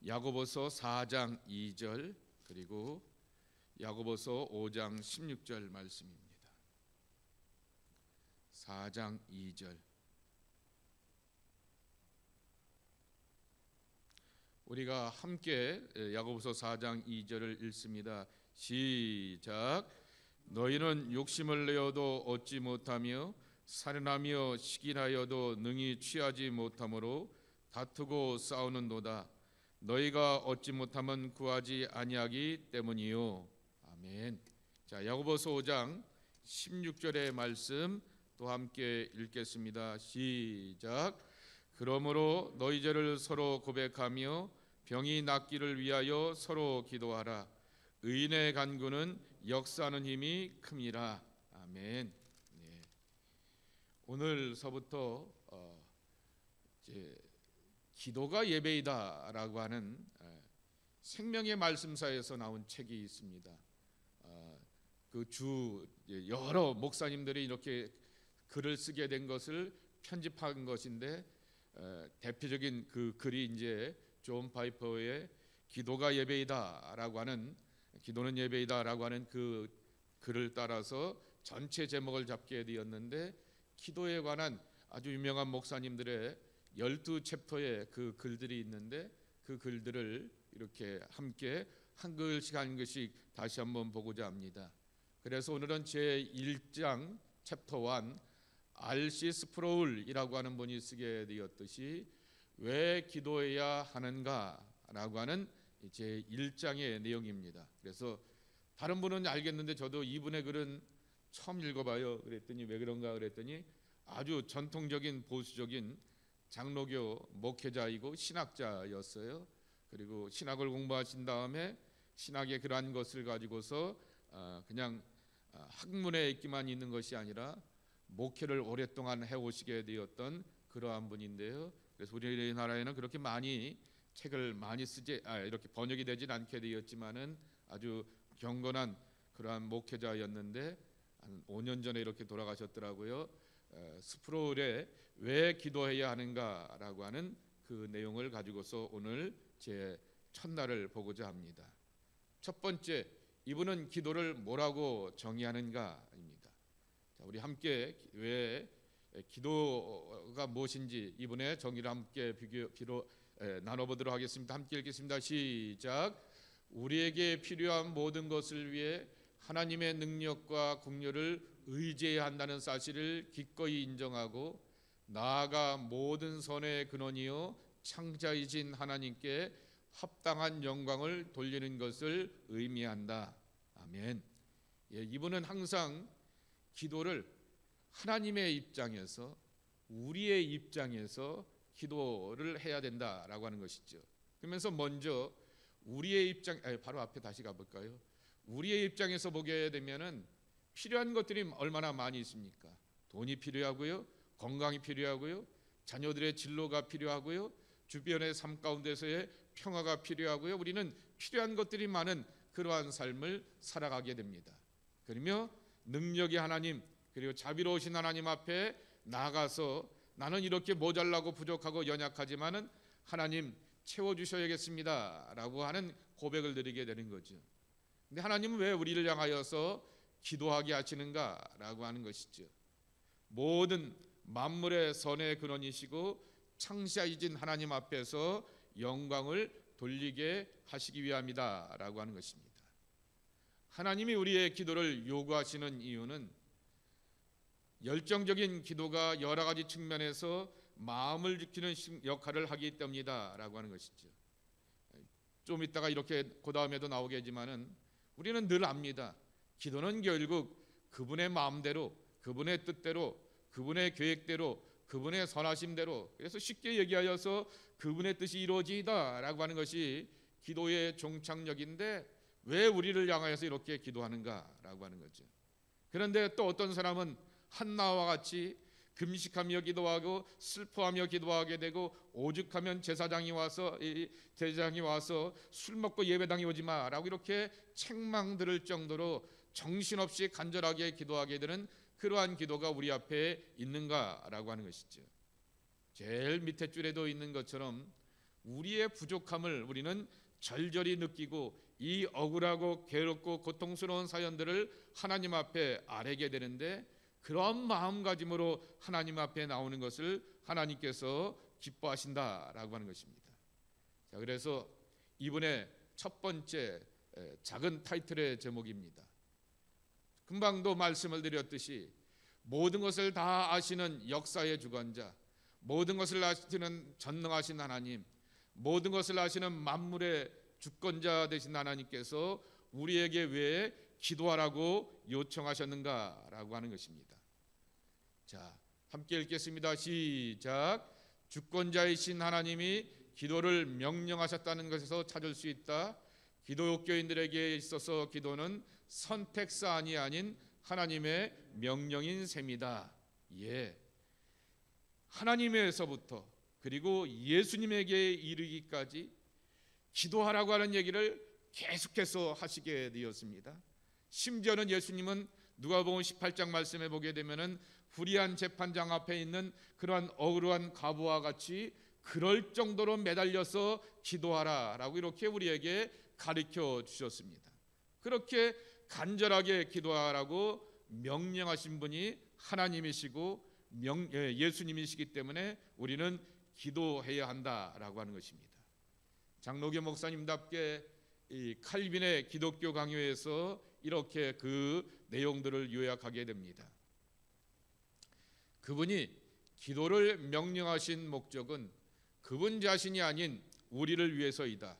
야고보서 4장 2절 그리고 야고보서 5장 16절 말씀입니다. 4장 2절. 우리가 함께 야고보서 4장 2절을 읽습니다. 시작. 너희는 욕심을 내어도 얻지 못하며 살인하며 시기하여도 능히 취하지 못하므로 다투고 싸우는도다. 너희가 얻지 못하면 구하지 아니하기 때문이요. 아멘. 자, 야고보서 5장 16절의 말씀 또 함께 읽겠습니다. 시작. 그러므로 너희 죄를 서로 고백하며 병이 낫기를 위하여 서로 기도하라. 의인의 간구는 역사하는 힘이 큼이라. 아멘. 네. 오늘서부터 이제 기도가 예배이다라고 하는 생명의 말씀사에서 나온 책이 있습니다. 그 주 여러 목사님들이 이렇게 글을 쓰게 된 것을 편집한 것인데 대표적인 그 글이 이제 존 파이퍼의 기도가 예배이다라고 하는 기도는 예배이다라고 하는 그 글을 따라서 전체 제목을 잡게 되었는데 기도에 관한 아주 유명한 목사님들의 12챕터의 그 글들이 있는데 그 글들을 이렇게 함께 한 글씩 한 글씩 다시 한번 보고자 합니다. 그래서 오늘은 제1장 챕터 1 R.C. 스프로울이라고 하는 분이 쓰게 되었듯이 왜 기도해야 하는가라고 하는 제1장의 내용입니다. 그래서 다른 분은 알겠는데 저도 이분의 글은 처음 읽어봐요. 그랬더니 왜 그런가 그랬더니 아주 전통적인 보수적인 장로교 목회자이고 신학자였어요. 그리고 신학을 공부하신 다음에 신학의 그러한 것을 가지고서 그냥 학문에 있기만 있는 것이 아니라 목회를 오랫동안 해오시게 되었던 그러한 분인데요. 그래서 우리나라에는 그렇게 많이 책을 많이 쓰지 이렇게 번역이 되진 않게 되었지만은 아주 경건한 그러한 목회자였는데 한 5년 전에 이렇게 돌아가셨더라고요. 스프로울의 왜 기도해야 하는가라고 하는 그 내용을 가지고서 오늘 제 첫날을 보고자 합니다. 첫 번째, 이분은 기도를 뭐라고 정의하는가입니다. 자, 우리 함께 왜 기도가 무엇인지 이분의 정의를 함께 나눠보도록 하겠습니다. 함께 읽겠습니다. 시작. 우리에게 필요한 모든 것을 위해 하나님의 능력과 긍휼을 의지해야 한다는 사실을 기꺼이 인정하고 나아가 모든 선의 근원이요 창자이신 하나님께 합당한 영광을 돌리는 것을 의미한다. 아멘. 예, 이분은 항상 기도를 하나님의 입장에서 우리의 입장에서 기도를 해야 된다라고 하는 것이죠. 그러면서 먼저 우리의 입장 바로 앞에 다시 가볼까요? 우리의 입장에서 보게 되면은 필요한 것들이 얼마나 많이 있습니까? 돈이 필요하고요, 건강이 필요하고요, 자녀들의 진로가 필요하고요, 주변의 삶 가운데서의 평화가 필요하고요. 우리는 필요한 것들이 많은 그러한 삶을 살아가게 됩니다. 그러며 능력이 하나님 그리고 자비로우신 하나님 앞에 나아가서 나는 이렇게 모자라고 부족하고 연약하지만은 하나님 채워주셔야겠습니다 라고 하는 고백을 드리게 되는 거죠. 근데 하나님은 왜 우리를 향하여서 기도하게 하시는가 라고 하는 것이죠. 모든 만물의 선의 근원이시고 창시하신 하나님 앞에서 영광을 돌리게 하시기 위함이다 라고 하는 것입니다. 하나님이 우리의 기도를 요구하시는 이유는 열정적인 기도가 여러 가지 측면에서 마음을 지키는 역할을 하기 때문이다 라고 하는 것이죠. 좀 이따가 이렇게 그 다음에도 나오겠지만은 우리는 늘 압니다. 기도는 결국 그분의 마음대로 그분의 뜻대로 그분의 계획대로 그분의 선하심대로 그래서 쉽게 얘기하여서 그분의 뜻이 이루어지이다 라고 하는 것이 기도의 종착역인데 왜 우리를 향하여서 이렇게 기도하는가 라고 하는 거죠. 그런데 또 어떤 사람은 한나와 같이 금식하며 기도하고 슬퍼하며 기도하게 되고 오죽하면 제사장이 와서 술 먹고 예배당에 오지 마라고 이렇게 책망 들을 정도로 정신없이 간절하게 기도하게 되는 그러한 기도가 우리 앞에 있는가라고 하는 것이죠. 제일 밑에 줄에도 있는 것처럼 우리의 부족함을 우리는 절절히 느끼고 이 억울하고 괴롭고 고통스러운 사연들을 하나님 앞에 아뢰게 되는데, 그런 마음가짐으로 하나님 앞에 나오는 것을 하나님께서 기뻐하신다라고 하는 것입니다. 자, 그래서 이번에 첫 번째 작은 타이틀의 제목입니다. 금방도 말씀을 드렸듯이 모든 것을 다 아시는 역사의 주관자, 모든 것을 아시는 전능하신 하나님, 모든 것을 아시는 만물의 주권자 되신 하나님께서 우리에게 왜 기도하라고 요청하셨는가라고 하는 것입니다. 자, 함께 읽겠습니다. 시작. 주권자이신 하나님이 기도를 명령하셨다는 것에서 찾을 수 있다. 기독교인들에게 있어서 기도는 선택사안이 아닌 하나님의 명령인 셈이다. 예, 하나님에서부터 그리고 예수님에게 이르기까지 기도하라고 하는 얘기를 계속해서 하시게 되었습니다. 심지어는 예수님은 누가복음 18장 말씀에 보게 되면은 불의한 재판장 앞에 있는 그러한 억울한 과부와 같이 그럴 정도로 매달려서 기도하라라고 이렇게 우리에게 가르쳐 주셨습니다. 그렇게 간절하게 기도하라고 명령하신 분이 하나님이시고 예수님이시기 때문에 우리는 기도해야 한다라고 하는 것입니다. 장로교 목사님답게 이 칼빈의 기독교 강요에서 이렇게 그 내용들을 요약하게 됩니다. 그분이 기도를 명령하신 목적은 그분 자신이 아닌 우리를 위해서이다.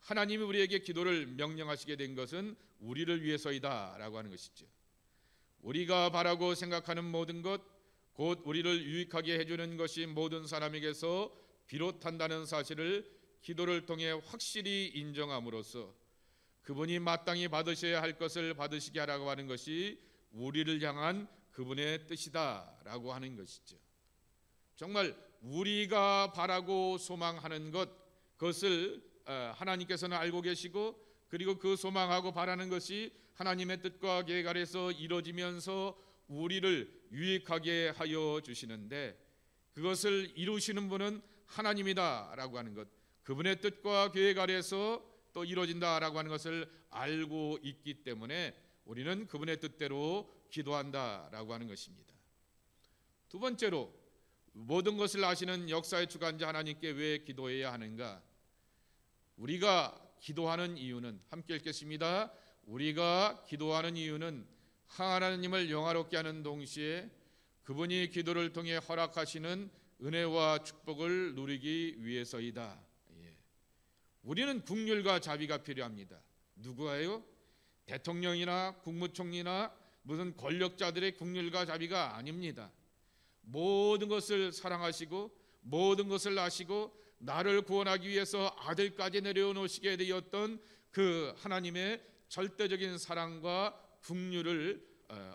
하나님이 우리에게 기도를 명령하시게 된 것은 우리를 위해서이다 라고 하는 것이죠. 우리가 바라고 생각하는 모든 것, 곧 우리를 유익하게 해주는 것이 모든 사람에게서 비롯한다는 사실을 기도를 통해 확실히 인정함으로써 그분이 마땅히 받으셔야 할 것을 받으시게 하라고 하는 것이 우리를 향한 그분의 뜻이다라고 하는 것이죠. 정말 우리가 바라고 소망하는 것, 그것을 하나님께서는 알고 계시고, 그리고 그 소망하고 바라는 것이 하나님의 뜻과 계획 아래서 이루어지면서 우리를 유익하게 하여 주시는데, 그것을 이루시는 분은 하나님이다라고 하는 것, 그분의 뜻과 계획 아래서 또 이루어진다라고 하는 것을 알고 있기 때문에 우리는 그분의 뜻대로 기도한다라고 하는 것입니다. 두 번째로, 모든 것을 아시는 역사의 주관자 하나님께 왜 기도해야 하는가? 우리가 기도하는 이유는, 함께 읽겠습니다. 우리가 기도하는 이유는 하나님을 영화롭게 하는 동시에 그분이 기도를 통해 허락하시는 은혜와 축복을 누리기 위해서이다. 예. 우리는 국률과 자비가 필요합니다. 누구예요? 대통령이나 국무총리나 무슨 권력자들의 국률과 자비가 아닙니다. 모든 것을 사랑하시고 모든 것을 아시고 나를 구원하기 위해서 아들까지 내려놓으시게 되었던 그 하나님의 절대적인 사랑과 긍휼을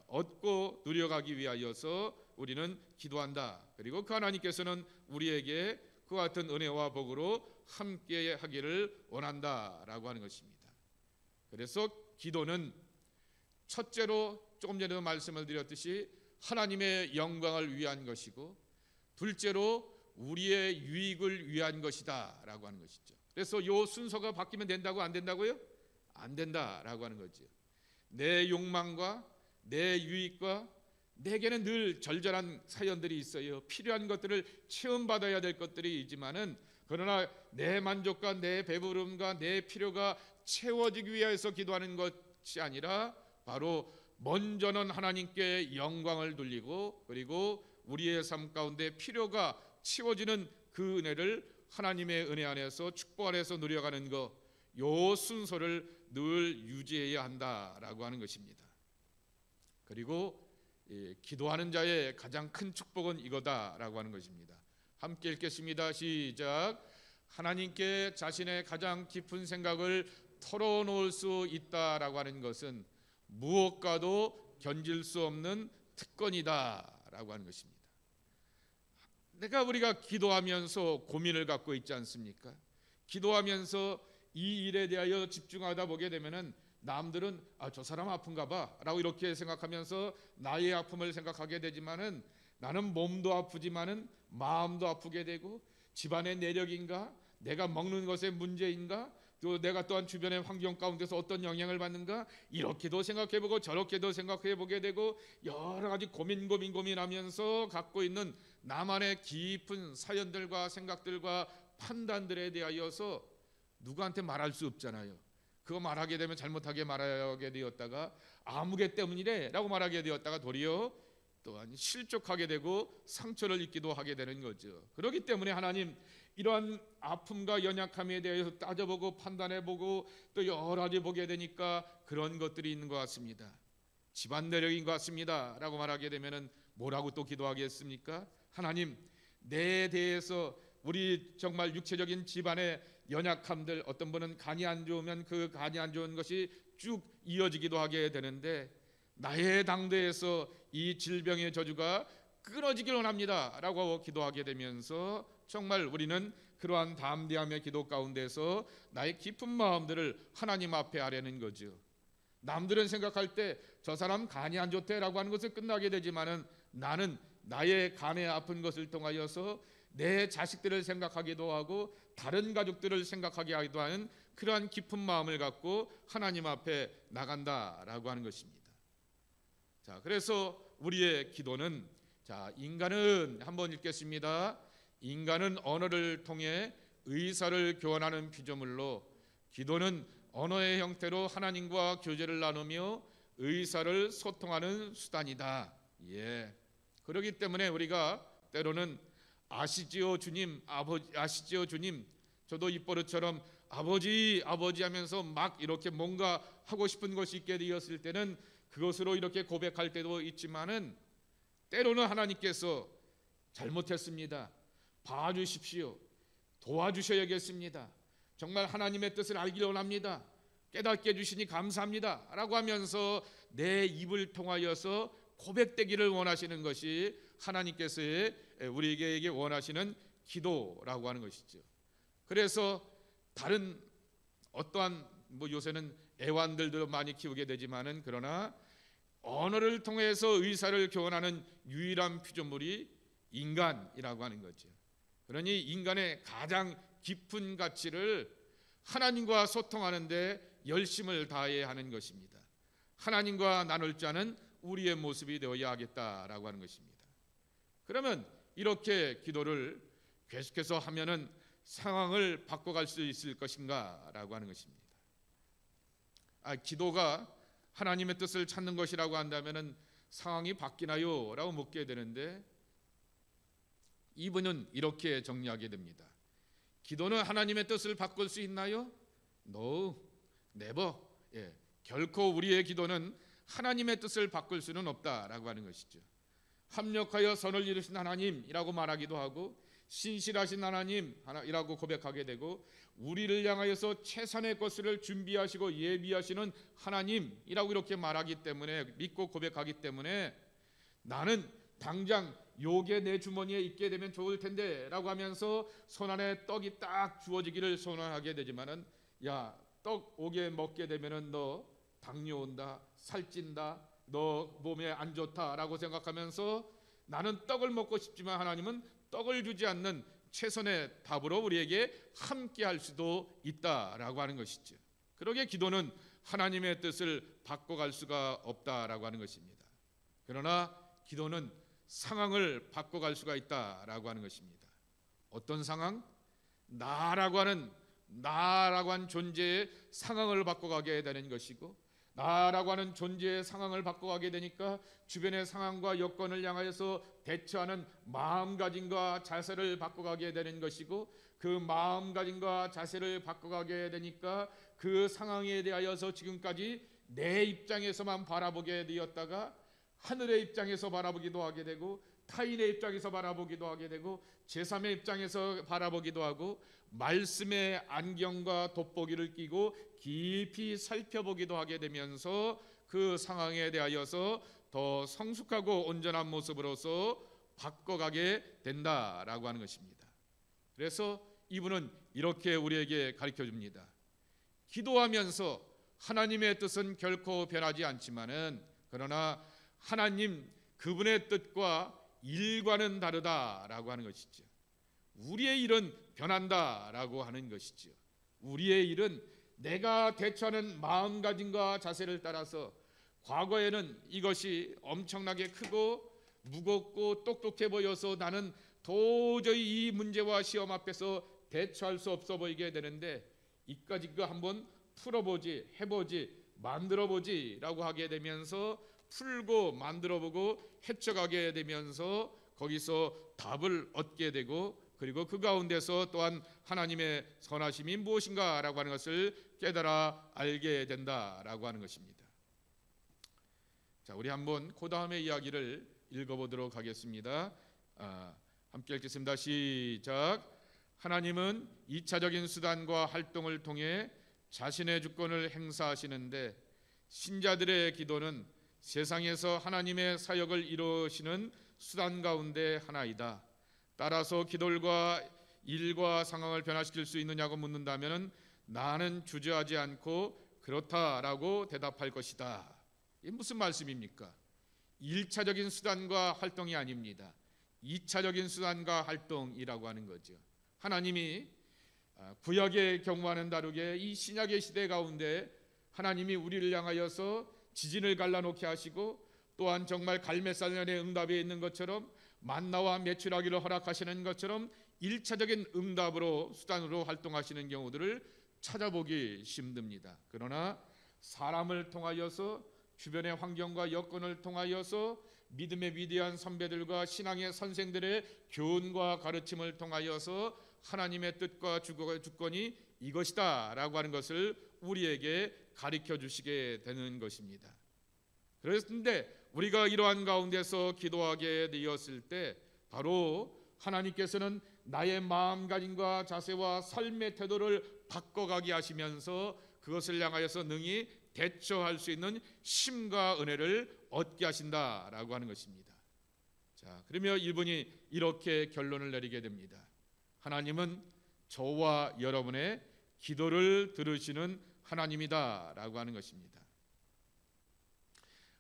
얻고 누려가기 위하여서 우리는 기도한다. 그리고 그 하나님께서는 우리에게 그 같은 은혜와 복으로 함께 하기를 원한다라고 하는 것입니다. 그래서 기도는 첫째로 조금 전에도 말씀을 드렸듯이 하나님의 영광을 위한 것이고, 둘째로 우리의 유익을 위한 것이다 라고 하는 것이죠. 그래서 이 순서가 바뀌면 된다고 안 된다고요? 안 된다라고 하는 거죠. 내 욕망과 내 유익과 내게는 늘 절절한 사연들이 있어요. 필요한 것들을 체험받아야 될 것들이 있지만은, 그러나 내 만족과 내 배부름과 내 필요가 채워지기 위해서 기도하는 것이 아니라 바로 먼저는 하나님께 영광을 돌리고, 그리고 우리의 삶 가운데 필요가 채워지는 그 은혜를 하나님의 은혜 안에서 축복 안에서 누려가는 것, 요 순서를 늘 유지해야 한다라고 하는 것입니다. 그리고 기도하는 자의 가장 큰 축복은 이거다라고 하는 것입니다. 함께 읽겠습니다. 시작. 하나님께 자신의 가장 깊은 생각을 털어놓을 수 있다라고 하는 것은 무엇과도 견질 수 없는 특권이다라고 하는 것입니다. 우리가 기도하면서 고민을 갖고 있지 않습니까? 기도하면서 이 일에 대하여 집중하다 보게 되면은 남들은 저 사람 아픈가 봐 라고 이렇게 생각하면서 나의 아픔을 생각하게 되지만은, 나는 몸도 아프지만은 마음도 아프게 되고, 집안의 내력인가 내가 먹는 것의 문제인가? 또 내가 또한 주변의 환경 가운데서 어떤 영향을 받는가? 이렇게도 생각해보고 저렇게도 생각해보게 되고 여러 가지 고민하면서 갖고 있는 나만의 깊은 사연들과 생각들과 판단들에 대하여서 누구한테 말할 수 없잖아요. 그거 말하게 되면 잘못하게 말하게 되었다가 아무개 때문이래 라고 말하게 되었다가 도리어 또한 실족하게 되고 상처를 입기도 하게 되는 거죠. 그렇기 때문에 하나님 이러한 아픔과 연약함에 대해서 따져보고 판단해보고 또 여러 가지 보게 되니까 그런 것들이 있는 것 같습니다. 집안 내력인 것 같습니다 라고 말하게 되면 뭐라고 또 기도하겠습니까? 하나님, 내 대해서 우리 정말 육체적인 집안의 연약함들, 어떤 분은 간이 안 좋으면 그 간이 안 좋은 것이 쭉 이어지기도 하게 되는데 나의 당대에서 이 질병의 저주가 끊어지길 원합니다 라고 기도하게 되면서 정말 우리는 그러한 담대함의 기도 가운데서 나의 깊은 마음들을 하나님 앞에 아뢰는 거죠. 남들은 생각할 때 저 사람 간이 안 좋대라고 하는 것을 끝나게 되지만은 나는 나의 간에 아픈 것을 통하여서 내 자식들을 생각하기도 하고 다른 가족들을 생각하게 하기도 하는 그러한 깊은 마음을 갖고 하나님 앞에 나간다라고 하는 것입니다. 자, 그래서 우리의 기도는, 자, 인간은 한번 읽겠습니다. 인간은 언어를 통해 의사를 교환하는 피조물로 기도는 언어의 형태로 하나님과 교제를 나누며 의사를 소통하는 수단이다. 예. 그렇기 때문에 우리가 때로는 아시지요 주님, 아시지요 주님, 저도 입버릇처럼 아버지 하면서 막 이렇게 뭔가 하고 싶은 것이 있게 되었을 때는 그것으로 이렇게 고백할 때도 있지만은 때로는 하나님께서 잘못했습니다, 봐주십시오, 도와주셔야겠습니다, 정말 하나님의 뜻을 알기를 원합니다, 깨닫게 해주시니 감사합니다 라고 하면서 내 입을 통하여서 고백되기를 원하시는 것이 하나님께서 우리에게 원하시는 기도라고 하는 것이죠. 그래서 다른 어떠한 요새는 애완들도 많이 키우게 되지만은 그러나 언어를 통해서 의사를 교환하는 유일한 피조물이 인간이라고 하는 거죠. 그러니 인간의 가장 깊은 가치를 하나님과 소통하는 데 열심을 다해야 하는 것입니다. 하나님과 나눌 자는 우리의 모습이 되어야 하겠다라고 하는 것입니다. 그러면 이렇게 기도를 계속해서 하면은 상황을 바꿔갈 수 있을 것인가라고 하는 것입니다. 기도가 하나님의 뜻을 찾는 것이라고 한다면은 상황이 바뀌나요? 라고 묻게 되는데 이분은 이렇게 정리하게 됩니다. 기도는 하나님의 뜻을 바꿀 수 있나요? No, never. 예, 결코 우리의 기도는 하나님의 뜻을 바꿀 수는 없다라고 하는 것이죠. 합력하여 선을 이루신 하나님이라고 말하기도 하고 신실하신 하나님이라고 고백하게 되고 우리를 향하여서 최선의 것을 준비하시고 예비하시는 하나님이라고 이렇게 말하기 때문에, 믿고 고백하기 때문에 나는 당장 요게 내 주머니에 있게 되면 좋을 텐데 라고 하면서 손 안에 떡이 딱 주어지기를 소원하게 되지만은 야, 떡 오게 먹게 되면은 너 당뇨 온다, 살찐다, 너 몸에 안 좋다라고 생각하면서 나는 떡을 먹고 싶지만 하나님은 떡을 주지 않는 최선의 답으로 우리에게 함께 할 수도 있다라고 하는 것이죠. 그러기에 기도는 하나님의 뜻을 바꿔갈 수가 없다라고 하는 것입니다. 그러나 기도는 상황을 바꿔갈 수가 있다라고 하는 것입니다. 어떤 상황? 나라고 하는 존재의 상황을 바꿔가게 되는 것이고, 나라고 하는 존재의 상황을 바꿔가게 되니까 주변의 상황과 여건을 향하여서 대처하는 마음가짐과 자세를 바꿔가게 되는 것이고, 그 마음가짐과 자세를 바꿔가게 되니까 그 상황에 대하여서 지금까지 내 입장에서만 바라보게 되었다가 하늘의 입장에서 바라보기도 하게 되고, 타인의 입장에서 바라보기도 하게 되고, 제3의 입장에서 바라보기도 하고, 말씀의 안경과 돋보기를 끼고 깊이 살펴보기도 하게 되면서 그 상황에 대하여서 더 성숙하고 온전한 모습으로서 바꿔가게 된다라고 하는 것입니다. 그래서 이분은 이렇게 우리에게 가르쳐 줍니다. 기도하면서 하나님의 뜻은 결코 변하지 않지만은 그러나 하나님 그분의 뜻과 일과는 다르다라고 하는 것이죠. 우리의 일은 변한다라고 하는 것이지요. 우리의 일은 내가 대처하는 마음가짐과 자세를 따라서 과거에는 이것이 엄청나게 크고 무겁고 똑똑해 보여서 나는 도저히 이 문제와 시험 앞에서 대처할 수 없어 보이게 되는데 이까짓 거 한번 풀어보지, 해보지, 만들어보지 라고 하게 되면서 풀고 만들어보고 헤쳐가게 되면서 거기서 답을 얻게 되고 그리고 그 가운데서 또한 하나님의 선하심이 무엇인가 라고 하는 것을 깨달아 알게 된다라고 하는 것입니다. 자, 우리 한번 그 다음의 이야기를 읽어보도록 하겠습니다. 함께 읽겠습니다. 시작. 하나님은 2차적인 수단과 활동을 통해 자신의 주권을 행사하시는데 신자들의 기도는 세상에서 하나님의 사역을 이루시는 수단 가운데 하나이다. 따라서 기도와 일과 상황을 변화시킬 수 있느냐고 묻는다면 나는 주저하지 않고 그렇다라고 대답할 것이다. 이게 무슨 말씀입니까? 1차적인 수단과 활동이 아닙니다. 2차적인 수단과 활동이라고 하는 거죠. 하나님이 구약의 경우와는 다르게 이 신약의 시대 가운데 하나님이 우리를 향하여서 지진을 갈라놓게 하시고 또한 정말 갈매살년의 응답에 있는 것처럼 만나와 매출하기를 허락하시는 것처럼 1차적인 응답으로 수단으로 활동하시는 경우들을 찾아보기 힘듭니다. 그러나 사람을 통하여서 주변의 환경과 여건을 통하여서 믿음의 위대한 선배들과 신앙의 선생들의 교훈과 가르침을 통하여서 하나님의 뜻과 주권이 이것이다 라고 하는 것을 우리에게 가르쳐 주시게 되는 것입니다. 그런데 우리가 이러한 가운데서 기도하게 되었을 때 바로 하나님께서는 나의 마음가짐과 자세와 삶의 태도를 바꿔가게 하시면서 그것을 향하여서 능히 대처할 수 있는 힘과 은혜를 얻게 하신다라고 하는 것입니다. 자, 그러면 이분이 이렇게 결론을 내리게 됩니다. 하나님은 저와 여러분의 기도를 들으시는 하나님이다라고 하는 것입니다.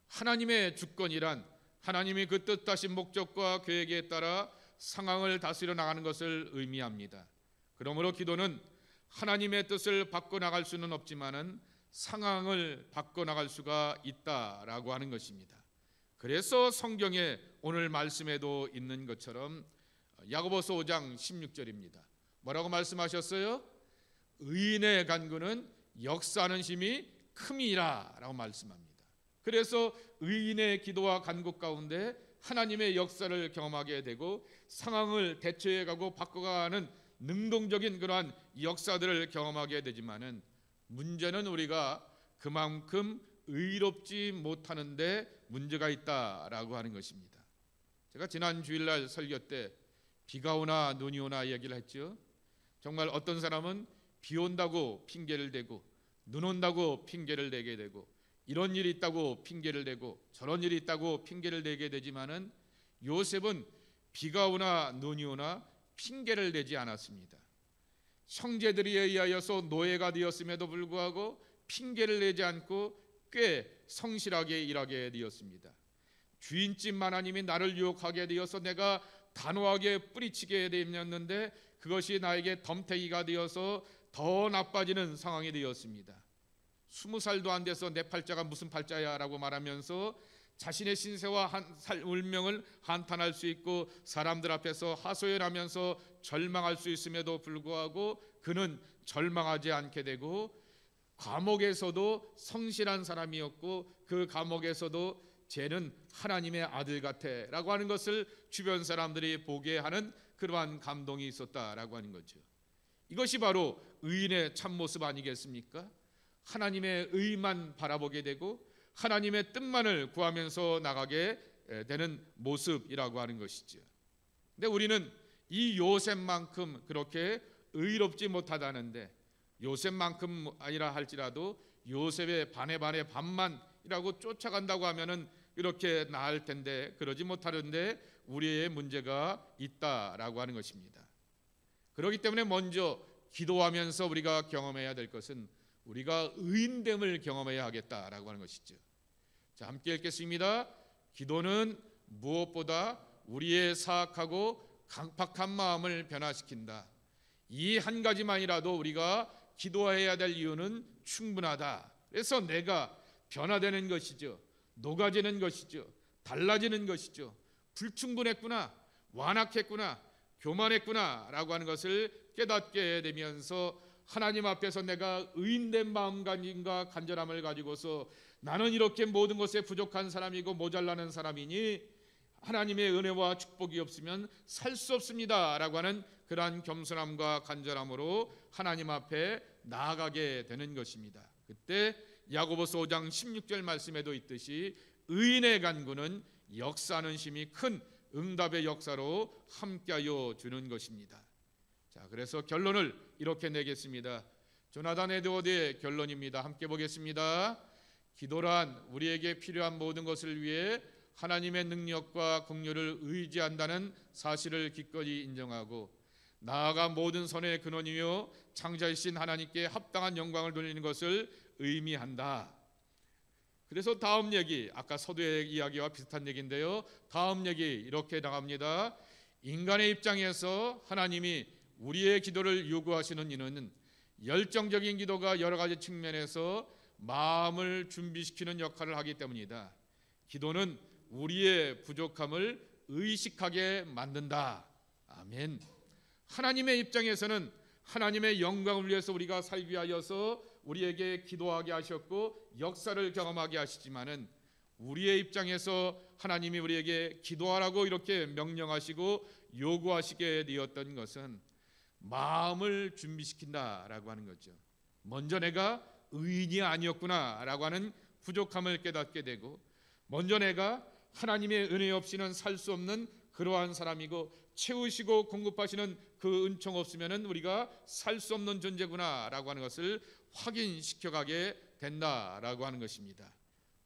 하나님의 주권이란 하나님이 그 뜻하신 목적과 계획에 따라 상황을 다스려 나가는 것을 의미합니다. 그러므로 기도는 하나님의 뜻을 바꿔나갈 수는 없지만은 상황을 바꿔나갈 수가 있다라고 하는 것입니다. 그래서 성경에 오늘 말씀에도 있는 것처럼 야고보서 5장 16절입니다. 뭐라고 말씀하셨어요? 의인의 간구는 역사하는 힘이 큼이라 라고 말씀합니다. 그래서 의인의 기도와 간구 가운데 하나님의 역사를 경험하게 되고 상황을 대처해가고 바꿔가는 능동적인 그러한 역사들을 경험하게 되지만은 문제는 우리가 그만큼 의롭지 못하는데 문제가 있다라고 하는 것입니다. 제가 지난 주일날 설교 때 비가 오나 눈이 오나 얘기를 했죠. 정말 어떤 사람은 비 온다고 핑계를 대고 눈 온다고 핑계를 대게 되고 이런 일이 있다고 핑계를 대고 저런 일이 있다고 핑계를 대게 되지만은 요셉은 비가 오나 눈이 오나 핑계를 대지 않았습니다. 형제들에 의하여서 노예가 되었음에도 불구하고 핑계를 내지 않고 꽤 성실하게 일하게 되었습니다. 주인집 하나님이 나를 유혹하게 되어서 내가 단호하게 뿌리치게 되었는데 그것이 나에게 덤태기가 되어서 더 나빠지는 상황이 되었습니다. 20살도 안 돼서 내 팔자가 무슨 팔자야 라고 말하면서 자신의 신세와 운명을 한탄할 수 있고 사람들 앞에서 하소연하면서 절망할 수 있음에도 불구하고 그는 절망하지 않게 되고 감옥에서도 성실한 사람이었고 그 감옥에서도 쟤는 하나님의 아들 같아 라고 하는 것을 주변 사람들이 보게 하는 그러한 감동이 있었다라고 하는 거죠. 이것이 바로 의인의 참모습 아니겠습니까? 하나님의 의만 바라보게 되고 하나님의 뜻만을 구하면서 나가게 되는 모습이라고 하는 것이죠. 근데 우리는 이 요셉만큼 그렇게 의롭지 못하다는데 요셉만큼 아니라 할지라도 요셉의 반의 반만이라고 쫓아간다고 하면은 이렇게 나을 텐데 그러지 못하는데 우리의 문제가 있다라고 하는 것입니다. 그렇기 때문에 먼저 기도하면서 우리가 경험해야 될 것은 우리가 의인됨을 경험해야 하겠다라고 하는 것이죠. 자, 함께 읽겠습니다. 기도는 무엇보다 우리의 사악하고 강팍한 마음을 변화시킨다. 이 한 가지만이라도 우리가 기도해야 될 이유는 충분하다. 그래서 내가 변화되는 것이죠. 녹아지는 것이죠. 달라지는 것이죠. 불충분했구나, 완악했구나, 교만했구나 라고 하는 것을 깨닫게 되면서 하나님 앞에서 내가 의인된 마음가짐과 간절함을 가지고서 나는 이렇게 모든 것에 부족한 사람이고 모자라는 사람이니 하나님의 은혜와 축복이 없으면 살 수 없습니다 라고 하는 그러한 겸손함과 간절함으로 하나님 앞에 나아가게 되는 것입니다. 그때 야고보서 5장 16절 말씀에도 있듯이 의인의 간구는 역사하는 힘이 큰 응답의 역사로 함께하여 주는 것입니다. 자, 그래서 결론을 이렇게 내겠습니다. 조나단 에드워드의 결론입니다. 함께 보겠습니다. 기도란 우리에게 필요한 모든 것을 위해 하나님의 능력과 긍휼을 의지한다는 사실을 기꺼이 인정하고 나아가 모든 선의 근원이며 창자이신 하나님께 합당한 영광을 돌리는 것을 의미한다. 그래서 다음 얘기, 아까 서두의 이야기와 비슷한 얘기인데요. 다음 얘기 이렇게 나갑니다. 인간의 입장에서 하나님이 우리의 기도를 요구하시는 이유는 열정적인 기도가 여러 가지 측면에서 마음을 준비시키는 역할을 하기 때문이다. 기도는 우리의 부족함을 의식하게 만든다. 아멘. 하나님의 입장에서는 하나님의 영광을 위해서 우리가 살기 위하여서 우리에게 기도하게 하셨고 역사를 경험하게 하시지만은 우리의 입장에서 하나님이 우리에게 기도하라고 이렇게 명령하시고 요구하시게 되었던 것은 마음을 준비시킨다라고 하는 거죠. 먼저 내가 의인이 아니었구나라고 하는 부족함을 깨닫게 되고 먼저 내가 하나님의 은혜 없이는 살 수 없는 그러한 사람이고 채우시고 공급하시는 그 은총 없으면은 우리가 살 수 없는 존재구나라고 하는 것을 확인시켜가게 된다라고 하는 것입니다.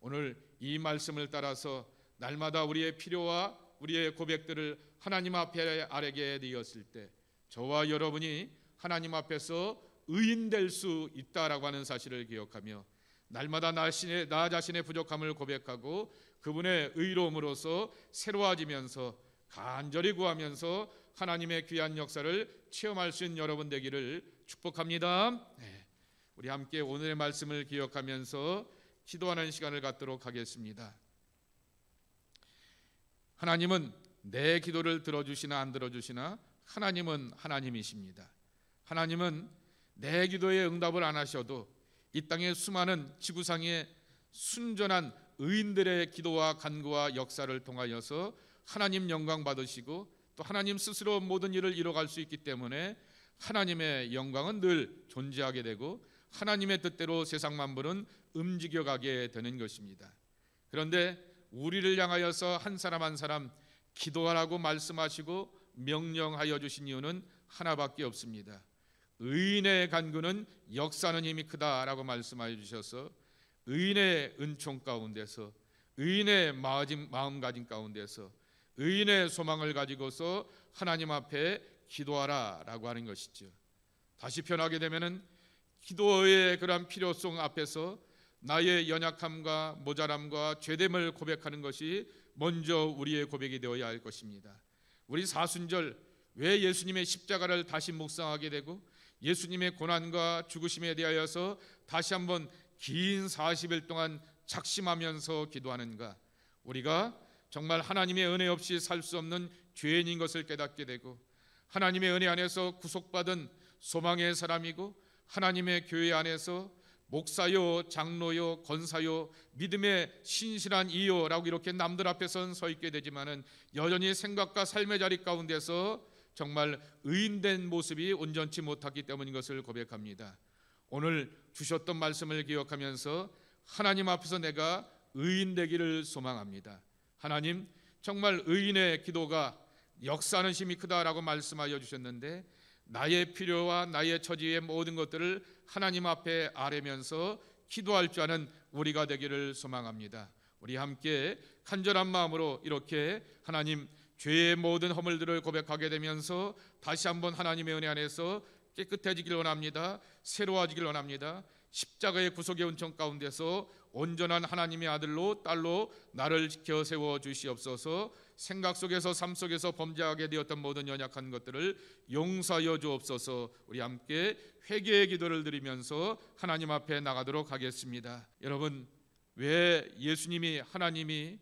오늘 이 말씀을 따라서 날마다 우리의 필요와 우리의 고백들을 하나님 앞에 아뢰게 되었을 때 저와 여러분이 하나님 앞에서 의인될 수 있다라고 하는 사실을 기억하며 날마다 나 자신의 부족함을 고백하고 그분의 의로움으로서 새로워지면서 간절히 구하면서 하나님의 귀한 역사를 체험할 수 있는 여러분 되기를 축복합니다. 우리 함께 오늘의 말씀을 기억하면서 기도하는 시간을 갖도록 하겠습니다. 하나님은 내 기도를 들어주시나 안 들어주시나 하나님은 하나님이십니다. 하나님은 내 기도에 응답을 안 하셔도 이 땅의 수많은 지구상의 순전한 의인들의 기도와 간구와 역사를 통하여서 하나님 영광 받으시고 또 하나님 스스로 모든 일을 이뤄갈 수 있기 때문에 하나님의 영광은 늘 존재하게 되고 하나님의 뜻대로 세상 만물은 움직여가게 되는 것입니다. 그런데 우리를 향하여서 한 사람 한 사람 기도하라고 말씀하시고 명령하여 주신 이유는 하나밖에 없습니다. 의인의 간구는 역사하는 힘이 크다라고 말씀하여 주셔서 의인의 은총 가운데서 의인의 마음가짐 가운데서 의인의 소망을 가지고서 하나님 앞에 기도하라라고 하는 것이죠. 다시 표현하게 되면은 기도의 그러한 필요성 앞에서 나의 연약함과 모자람과 죄됨을 고백하는 것이 먼저 우리의 고백이 되어야 할 것입니다. 우리 사순절 왜 예수님의 십자가를 다시 묵상하게 되고 예수님의 고난과 죽으심에 대하여서 다시 한번 긴 40일 동안 작심하면서 기도하는가? 우리가 정말 하나님의 은혜 없이 살 수 없는 죄인인 것을 깨닫게 되고 하나님의 은혜 안에서 구속받은 소망의 사람이고 하나님의 교회 안에서 목사요, 장로요, 권사요, 믿음의 신실한 이요라고 이렇게 남들 앞에서는 서 있게 되지만은 여전히 생각과 삶의 자리 가운데서 정말 의인된 모습이 온전치 못하기 때문인 것을 고백합니다. 오늘 주셨던 말씀을 기억하면서 하나님 앞에서 내가 의인 되기를 소망합니다. 하나님, 정말 의인의 기도가 역사하는 힘이 크다라고 말씀하여 주셨는데 나의 필요와 나의 처지의 모든 것들을 하나님 앞에 아뢰면서 기도할 줄 아는 우리가 되기를 소망합니다. 우리 함께 간절한 마음으로 이렇게 하나님 죄의 모든 허물들을 고백하게 되면서 다시 한번 하나님의 은혜 안에서 깨끗해지길 원합니다. 새로워지길 원합니다. 십자가의 구속의 은총 가운데서 온전한 하나님의 아들로 딸로 나를 지켜 세워 주시옵소서. 생각 속에서 삶 속에서 범죄하게 되었던 모든 연약한 것들을 용서하여 주옵소서. 우리 함께 회개의 기도를 드리면서 하나님 앞에 나가도록 하겠습니다. 여러분, 왜 예수님이 하나님이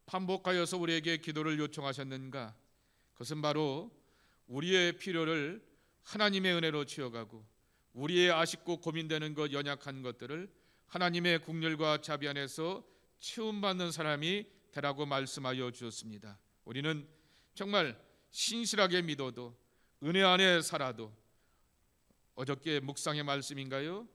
반복하여서 우리에게 기도를 요청하셨는가? 그것은 바로 우리의 필요를 하나님의 은혜로 채워가고 우리의 아쉽고 고민되는 것, 연약한 것들을 하나님의 국률과 자비 안에서 채움받는 사람이 되라고 말씀하여 주셨습니다. 우리는 정말 신실하게 믿어도 은혜 안에 살아도, 어저께 묵상의 말씀인가요?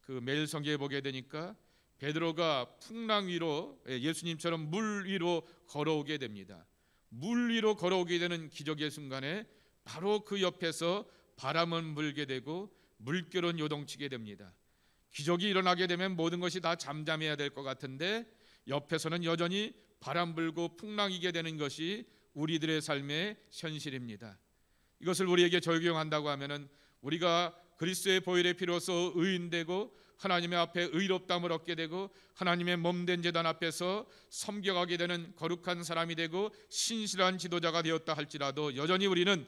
그 매일 성경에 보게 되니까 베드로가 풍랑 위로, 예수님처럼 물 위로 걸어오게 됩니다. 물 위로 걸어오게 되는 기적의 순간에 바로 그 옆에서 바람은 불게 되고 물결은 요동치게 됩니다. 기적이 일어나게 되면 모든 것이 다 잠잠해야 될 것 같은데 옆에서는 여전히 바람 불고 풍랑이게 되는 것이 우리들의 삶의 현실입니다. 이것을 우리에게 적용한다고 하면은 우리가 그리스도의 보혈의 피로서 의인되고 하나님의 앞에 의롭다함을 얻게 되고 하나님의 몸된 제단 앞에서 섬겨가게 되는 거룩한 사람이 되고 신실한 지도자가 되었다 할지라도 여전히 우리는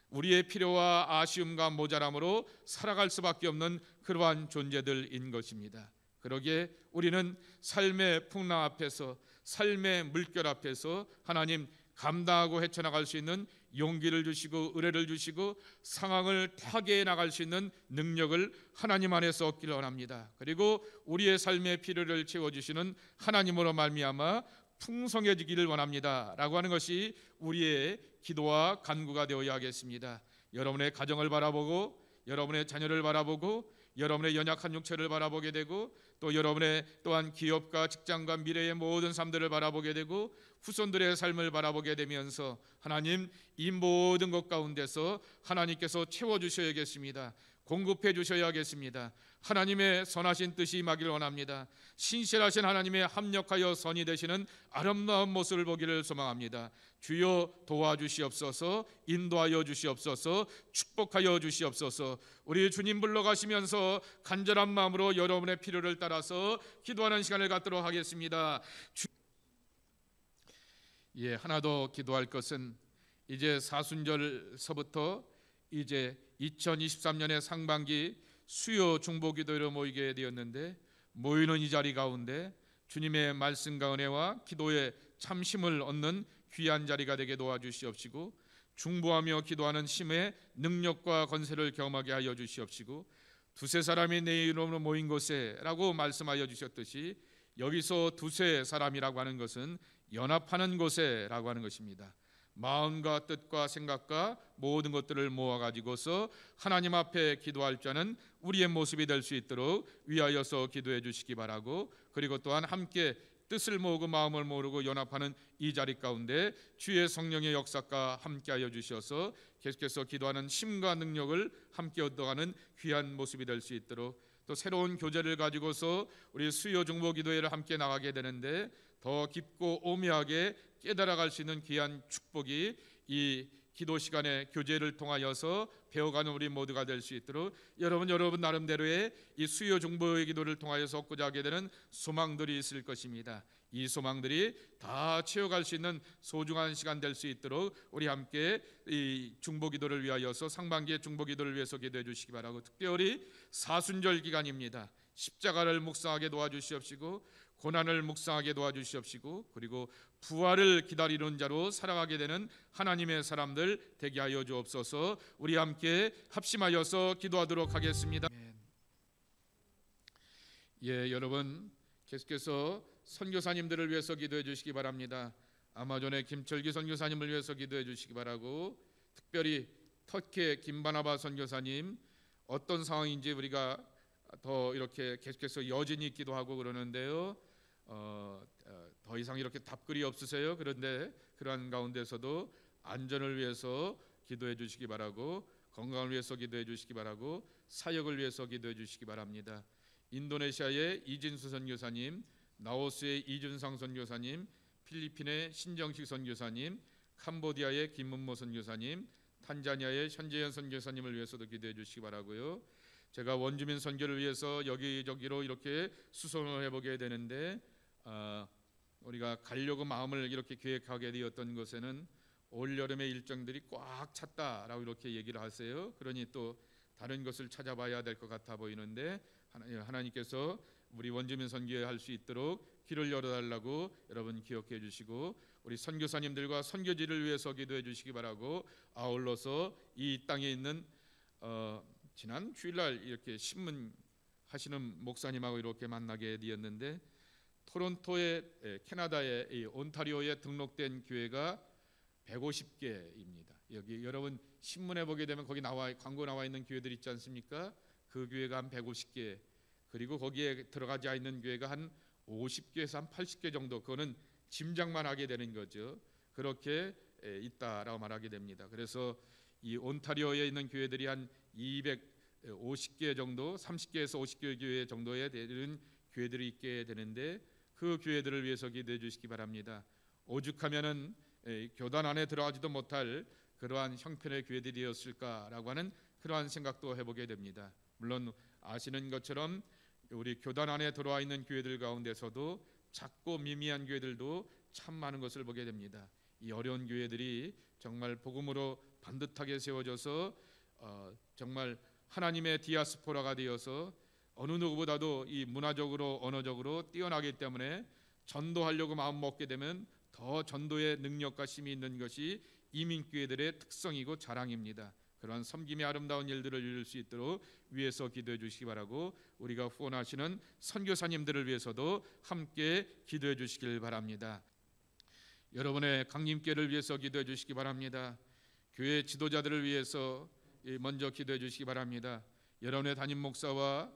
우리의 필요와 아쉬움과 모자람으로 살아갈 수밖에 없는 그러한 존재들인 것입니다. 그러기에 우리는 삶의 풍랑 앞에서, 삶의 물결 앞에서 하나님 감당하고 헤쳐나갈 수 있는 용기를 주시고 은혜를 주시고 상황을 타개해 나갈 수 있는 능력을 하나님 안에서 얻기를 원합니다. 그리고 우리의 삶의 필요를 채워주시는 하나님으로 말미암아 풍성해지기를 원합니다 라고 하는 것이 우리의 기도와 간구가 되어야 하겠습니다. 여러분의 가정을 바라보고 여러분의 자녀를 바라보고 여러분의 연약한 육체를 바라보게 되고 또 여러분의 또한 기업과 직장과 미래의 모든 삶들을 바라보게 되고 후손들의 삶을 바라보게 되면서 하나님, 이 모든 것 가운데서 하나님께서 채워주셔야겠습니다. 공급해 주셔야겠습니다. 하나님의 선하신 뜻이 임하기를 원합니다. 신실하신 하나님의 합력하여 선이 되시는 아름다운 모습을 보기를 소망합니다. 주여 도와주시옵소서, 인도하여 주시옵소서, 축복하여 주시옵소서. 우리 주님 불러가시면서 간절한 마음으로 여러분의 필요를 따라서 기도하는 시간을 갖도록 하겠습니다. 하나 더 기도할 것은 이제 사순절서부터 이제 2023년의 상반기 수요 중보 기도회로 모이게 되었는데, 모이는 이 자리 가운데 주님의 말씀과 은혜와 기도의 참심을 얻는 귀한 자리가 되게 도와주시옵시고, 중보하며 기도하는 힘의 능력과 권세를 경험하게 하여 주시옵시고, 두세 사람이 내 이름으로 모인 곳에 라고 말씀하여 주셨듯이 여기서 두세 사람이라고 하는 것은 연합하는 곳에 라고 하는 것입니다. 마음과 뜻과 생각과 모든 것들을 모아가지고서 하나님 앞에 기도할 자는 우리의 모습이 될 수 있도록 위하여서 기도해 주시기 바라고, 그리고 또한 함께 뜻을 모으고 마음을 모으고 연합하는 이 자리 가운데 주의 성령의 역사가 함께하여 주셔서 계속해서 기도하는 힘과 능력을 함께 얻어가는 귀한 모습이 될 수 있도록, 또 새로운 교제를 가지고서 우리 수요 중보 기도회를 함께 나가게 되는데 더 깊고 오묘하게 깨달아갈 수 있는 귀한 축복이 이 기도 시간의 교제를 통하여서 배워가는 우리 모두가 될 수 있도록 여러분 나름대로의 이 수요 중보의 기도를 통하여서 얻고자 하게 되는 소망들이 있을 것입니다. 이 소망들이 다 채워갈 수 있는 소중한 시간 될 수 있도록 우리 함께 이 중보기도를 위하여서 상반기의 중보기도를 위해서 기도해 주시기 바라고, 특별히 사순절 기간입니다. 십자가를 묵상하게 도와주시옵시고 고난을 묵상하게 도와주시옵시고, 그리고 부활을 기다리는 자로 살아가게 되는 하나님의 사람들 되게 하여 주옵소서. 우리 함께 합심하여서 기도하도록 하겠습니다. 여러분 계속해서 선교사님들을 위해서 기도해 주시기 바랍니다. 아마존의 김철기 선교사님을 위해서 기도해 주시기 바라고, 특별히 터키의 김바나바 선교사님, 어떤 상황인지 우리가 더 이렇게 계속해서 여진이 있기도 하고 그러는데요. 더 이상 이렇게 답글이 없으세요. 그런데 그러한 가운데서도 안전을 위해서 기도해 주시기 바라고, 건강을 위해서 기도해 주시기 바라고, 사역을 위해서 기도해 주시기 바랍니다. 인도네시아의 이진수 선교사님, 라오스의 이준상 선교사님, 필리핀의 신정식 선교사님, 캄보디아의 김문모 선교사님, 탄자니아의 현재현 선교사님을 위해서도 기도해 주시기 바라고요. 제가 원주민 선교를 위해서 여기저기로 이렇게 수송을 해보게 되는데 우리가 가려고 마음을 이렇게 계획하게 되었던 것에는 올 여름의 일정들이 꽉 찼다라고 이렇게 얘기를 하세요. 그러니 또 다른 것을 찾아봐야 될 것 같아 보이는데 하나님께서 우리 원주민 선교할 수 있도록 길을 열어달라고 여러분 기억해 주시고, 우리 선교사님들과 선교지를 위해서 기도해 주시기 바라고, 아울러서 이 땅에 있는 지난 주일날 이렇게 신문 하시는 목사님하고 이렇게 만나게 되었는데, 토론토의 캐나다의 이 온타리오에 등록된 교회가 150개입니다. 여기 여러분 신문에 보게 되면 거기 광고 나와 있는 교회들 있지 않습니까? 그 교회가 한 150개, 그리고 거기에 들어가지 않는 교회가 한 50개에서 한 80개 정도, 그거는 짐작만 하게 되는 거죠. 그렇게 있다라고 말하게 됩니다. 그래서 이 온타리오에 있는 교회들이 한 250개 정도, 30개에서 50개 교회 정도에 되는 교회들이 있게 되는데, 그 교회들을 위해서 기도해 주시기 바랍니다. 오죽하면은 교단 안에 들어가지도 못할 그러한 형편의 교회들이었을까라고 하는 그러한 생각도 해보게 됩니다. 물론 아시는 것처럼 우리 교단 안에 들어와 있는 교회들 가운데서도 작고 미미한 교회들도 참 많은 것을 보게 됩니다. 이 어려운 교회들이 정말 복음으로 반듯하게 세워져서 정말 하나님의 디아스포라가 되어서 어느 누구보다도 이 문화적으로 언어적으로 뛰어나기 때문에 전도하려고 마음 먹게 되면 더 전도의 능력과 힘이 있는 것이 이민교회들의 특성이고 자랑입니다. 그러한 섬김의 아름다운 일들을 이룰 수 있도록 위해서 기도해 주시기 바라고, 우리가 후원하시는 선교사님들을 위해서도 함께 기도해 주시길 바랍니다. 여러분의 강림교회를 위해서 기도해 주시기 바랍니다. 교회 지도자들을 위해서 먼저 기도해 주시기 바랍니다. 여러분의 담임 목사와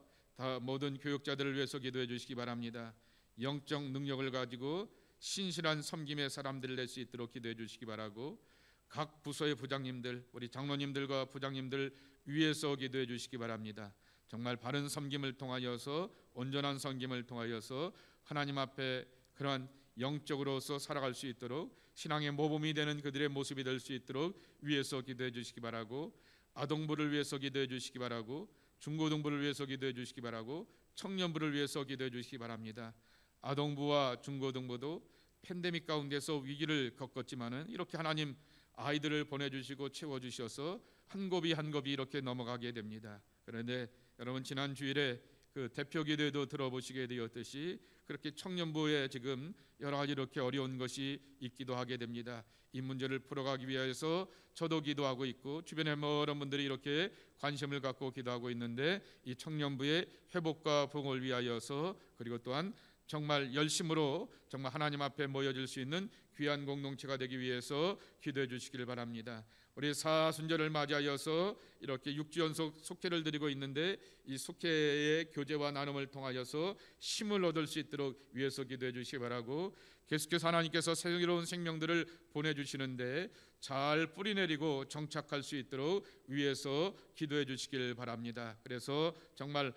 모든 교육자들을 위해서 기도해 주시기 바랍니다. 영적 능력을 가지고 신실한 섬김의 사람들을 낼 수 있도록 기도해 주시기 바라고, 각 부서의 부장님들, 우리 장로님들과 부장님들 위해서 기도해 주시기 바랍니다. 정말 바른 섬김을 통하여서, 온전한 섬김을 통하여서 하나님 앞에 그러한 영적으로서 살아갈 수 있도록, 신앙의 모범이 되는 그들의 모습이 될 수 있도록 위해서 기도해 주시기 바라고, 아동부를 위해서 기도해 주시기 바라고, 중고등부를 위해서 기도해 주시기 바라고, 청년부를 위해서 기도해 주시기 바랍니다. 아동부와 중고등부도 팬데믹 가운데서 위기를 겪었지만은 이렇게 하나님 아이들을 보내주시고 채워주셔서 한 곱이 한 곱이 이렇게 넘어가게 됩니다. 그런데 여러분 지난 주일에 그 대표 기도에도 들어보시게 되었듯이 그렇게 청년부에 지금 여러 가지 이렇게 어려운 것이 있기도 하게 됩니다. 이 문제를 풀어가기 위해서 저도 기도하고 있고 주변의 모든 분들이 이렇게 관심을 갖고 기도하고 있는데, 이 청년부의 회복과 부흥을 위하여서, 그리고 또한 정말 열심으로 정말 하나님 앞에 모여질 수 있는 귀한 공동체가 되기 위해서 기도해 주시기를 바랍니다. 우리 사순절을 맞이하여서 이렇게 6주 연속 속회를 드리고 있는데, 이 속회의 교제와 나눔을 통하여서 힘을 얻을 수 있도록 위해서 기도해 주시기 바라고, 계속해서 하나님께서 새로운 생명들을 보내주시는데 잘 뿌리내리고 정착할 수 있도록 위해서 기도해 주시길 바랍니다. 그래서 정말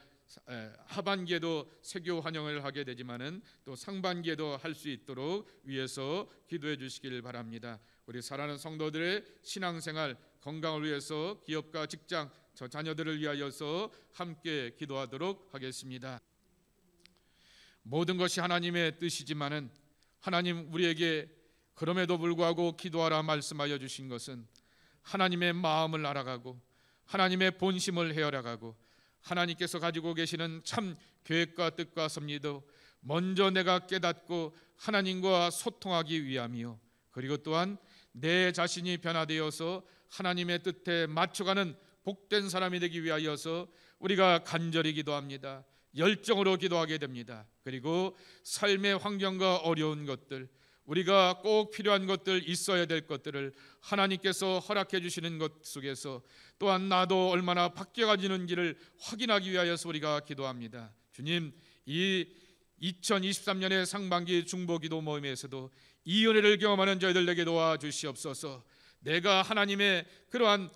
하반기에도 세교 환영을 하게 되지만은 또 상반기에도 할 수 있도록 위해서 기도해 주시길 바랍니다. 우리 사랑하는 성도들의 신앙생활 건강을 위해서 기업과 직장, 저 자녀들을 위하여서 함께 기도하도록 하겠습니다. 모든 것이 하나님의 뜻이지만은 하나님 우리에게 그럼에도 불구하고 기도하라 말씀하여 주신 것은 하나님의 마음을 알아가고 하나님의 본심을 헤아려가고 하나님께서 가지고 계시는 참 계획과 뜻과 섭리도 먼저 내가 깨닫고 하나님과 소통하기 위함이요, 그리고 또한 내 자신이 변화되어서 하나님의 뜻에 맞춰가는 복된 사람이 되기 위하여서 우리가 간절히 기도합니다. 열정으로 기도하게 됩니다. 그리고 삶의 환경과 어려운 것들, 우리가 꼭 필요한 것들, 있어야 될 것들을 하나님께서 허락해 주시는 것 속에서 또한 나도 얼마나 바뀌어가지는지를 확인하기 위하여서 우리가 기도합니다. 주님, 이 2023년의 상반기 중보기도 모임에서도 이 은혜를 경험하는 저희들에게 도와주시옵소서. 내가 하나님의 그러한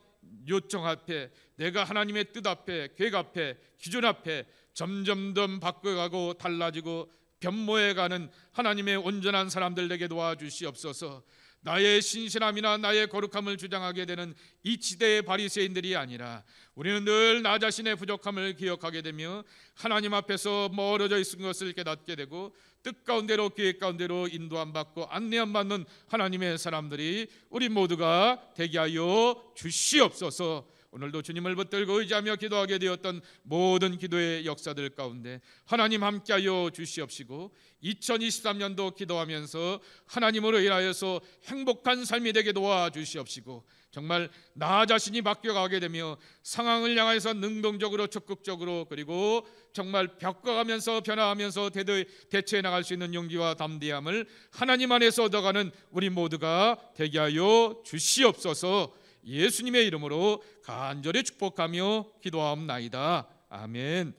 요청 앞에, 내가 하나님의 뜻 앞에, 계획 앞에, 기준 앞에 점점 더 바꿔가고 달라지고 변모해가는 하나님의 온전한 사람들에게 도와주시옵소서. 나의 신실함이나 나의 거룩함을 주장하게 되는 이 지대의 바리새인들이 아니라 우리는 늘 나 자신의 부족함을 기억하게 되며 하나님 앞에서 멀어져 있는 것을 깨닫게 되고 뜻 가운데로 계획 가운데로 인도함 받고 안내함 받는 하나님의 사람들이 우리 모두가 되게 하여 주시옵소서. 오늘도 주님을 붙들고 의지하며 기도하게 되었던 모든 기도의 역사들 가운데 하나님 함께하여 주시옵시고 2023년도 기도하면서 하나님으로 인하여서 행복한 삶이 되게 도와주시옵시고 정말 나 자신이 바뀌어가게 되며 상황을 향해서 능동적으로 적극적으로 그리고 정말 바꿔가면서 변화하면서 대처해 나갈 수 있는 용기와 담대함을 하나님 안에서 얻어가는 우리 모두가 되게 하여 주시옵소서. 예수님의 이름으로 간절히 축복하며 기도하옵나이다. 아멘.